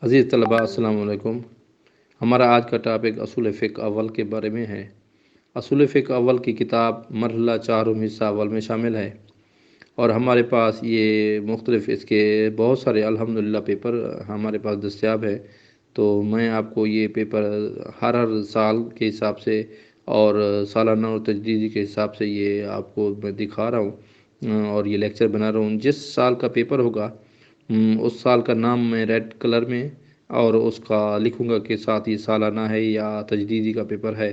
अज़ीज़ तलबा अस्सलाम वालेकुम। हमारा आज का टॉपिक असूल फ़िक़्ह अव्वल के बारे में है। असूल फ़िक़्ह अव्वल की किताब मरहला 4 हिस्सा अव्वल में शामिल है और हमारे पास ये मुख्तलिफ़ इसके बहुत सारे अल्हम्दुलिल्लाह पेपर हमारे पास दस्तयाब है। तो मैं आपको ये पेपर हर साल के हिसाब से और सालाना और तजदीदी के हिसाब से ये आपको मैं दिखा रहा हूँ और ये लेक्चर बना रहा हूँ। जिस साल का पेपर होगा उस साल का नाम मैं रेड कलर में और उसका लिखूँगा कि साथ ही सालाना है या तजदीदी का पेपर है।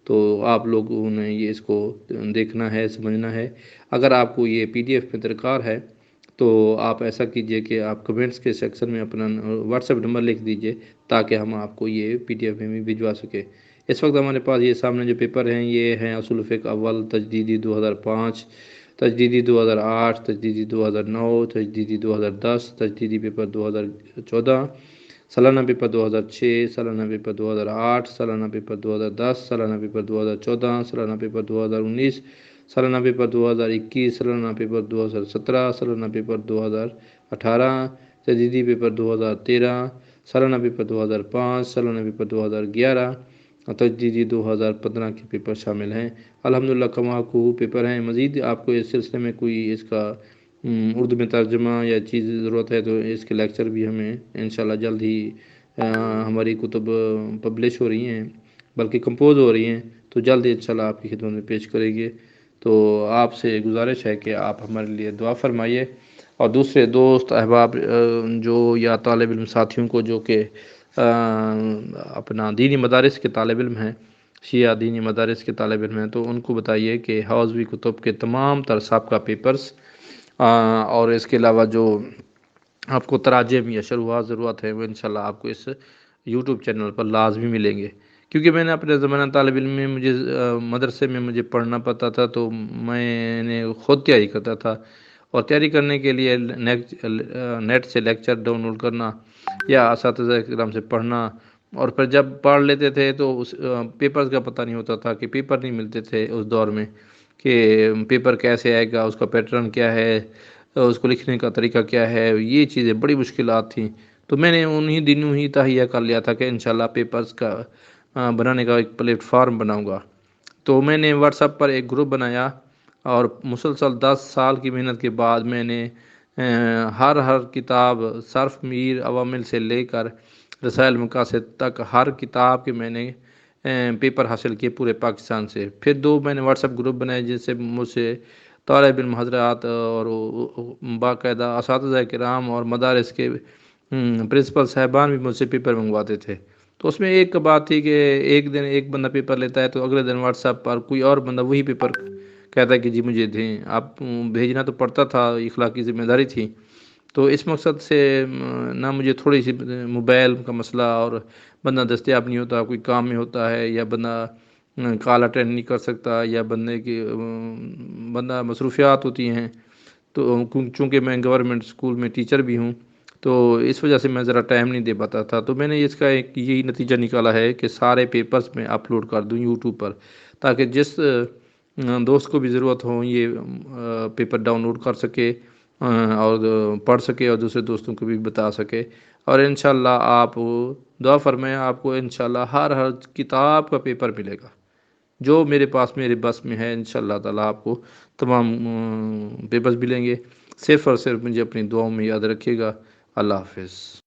तो आप लोगों ने ये इसको देखना है, समझना है। अगर आपको ये पीडीएफ में दरकार है तो आप ऐसा कीजिए कि आप कमेंट्स के सेक्शन में अपना व्हाट्सएप नंबर लिख दीजिए ताकि हम आपको ये पीडीएफ में भी भिजवा सकें। इस वक्त हमारे पास ये सामने जो पेपर हैं ये हैं असूल फ़िक़्ह अव्वल तजदीदी 2005, तजदीदी 2008, तजदीदी 2009, तजदीदी 2010, तजदीदी पेपर 2014, सालाना पेपर 2006, सालाना पेपर 2008, सालाना पेपर 2010, सालाना पेपर 2014, सालाना पेपर 2019, सालाना पेपर 2021, सालाना पेपर 2017, सालाना पेपर 2018, तजदीदी पेपर 2013, सालाना पेपर 2005, सालाना पेपर 2011 और तजदीदी 2015 के पेपर शामिल हैं। अल्हम्दुलिल्लाह कमाल पेपर हैं। मज़ीद आपको इस सिलसिले में कोई इसका उर्दू में तर्जुमा या चीज़ ज़रूरत है तो इसके लेक्चर भी हमें इंशाल्लाह जल्द ही हमारी कुतुब पब्लिश हो रही हैं, बल्कि कंपोज़ हो रही हैं, तो जल्द इंशाल्लाह आपकी खिदमत में पेश करेंगे। तो आपसे गुजारिश है कि आप हमारे लिए दुआ फरमाइए और दूसरे दोस्त अहबाब जो या तालिब इल्म साथियों को जो कि अपना दीनी मदारिस के तालिब इल्म हैं, शिया दीनी मदारिस के तालिब इल्म हैं, तो उनको बताइए कि हौज़वी कुतुब के तमाम तर साबका पेपर्स और इसके अलावा जो आपको तराजिम या शरूहात ज़रूरत है वो इंशाल्लाह आपको इस यूट्यूब चैनल पर लाजमी मिलेंगे। क्योंकि मैंने अपने ज़माना तालिब इल्म में मुझे मदरसे में मुझे पढ़ना पड़ता था, तो मैंने ख़ुद तैयारी करता था और तैयारी करने के लिए नेट से लेक्चर डाउनलोड करना या असातिज़ा इकराम से पढ़ना और फिर जब पढ़ लेते थे तो उस पेपर्स का पता नहीं होता था कि पेपर नहीं मिलते थे उस दौर में कि पेपर कैसे आएगा, उसका पैटर्न क्या है, उसको लिखने का तरीका क्या है, ये चीज़ें बड़ी मुश्किलात थी। तो मैंने उन्हीं दिनों ही तहैया कर लिया था कि इंशाल्लाह पेपर्स का बनाने का एक प्लेटफार्म बनाऊँगा। तो मैंने व्हाट्सएप पर एक ग्रुप बनाया और मुसलसल 10 साल की मेहनत के बाद मैंने हर किताब सर्फ मीर अवामिल से लेकर रसायल मकासिद तक हर किताब के मैंने पेपर हासिल किए पूरे पाकिस्तान से। फिर 2 मैंने व्हाट्सएप ग्रुप बनाए जिनसे मुझसे तालिब इल्म हज़रात और बाकायदा असातिज़ा किराम और मदारिस के प्रिंसिपल साहिबान भी मुझसे पेपर मंगवाते थे। तो उसमें एक बात थी कि एक दिन एक बंदा पेपर लेता है तो अगले दिन व्हाट्सएप पर कोई और बंदा वही पेपर कहता है कि जी मुझे दें। आप भेजना तो पड़ता था, इखलाकी ज़िम्मेदारी थी। तो इस मकसद से ना मुझे थोड़ी-सी मोबाइल का मसला और बंदा दस्तयाब नहीं होता, कोई काम में होता है या बंदा कॉल अटेंड नहीं कर सकता या बंदा मसरूफ़ियात होती हैं। तो चूँकि मैं गवर्नमेंट स्कूल में टीचर भी हूँ, तो इस वजह से मैं ज़रा टाइम नहीं दे पाता था। तो मैंने इसका एक यही नतीजा निकाला है कि सारे पेपर्स मैं अपलोड कर दूँ यूट्यूब पर, ताकि जिस दोस्त को भी ज़रूरत हो ये पेपर डाउनलोड कर सके और पढ़ सके और दूसरे दोस्तों को भी बता सके। और इंशाल्लाह आप दुआ फ़रमाएँ, आपको इंशाल्लाह हर किताब का पेपर मिलेगा। जो मेरे पास मेरे बस में है इंशाअल्लाह ताला आपको तमाम पेपर्स मिलेंगे। सिर्फ़ और सिर्फ़ मुझे अपनी दुआओं में याद रखिएगा। अल्लाह हाफ़िज़।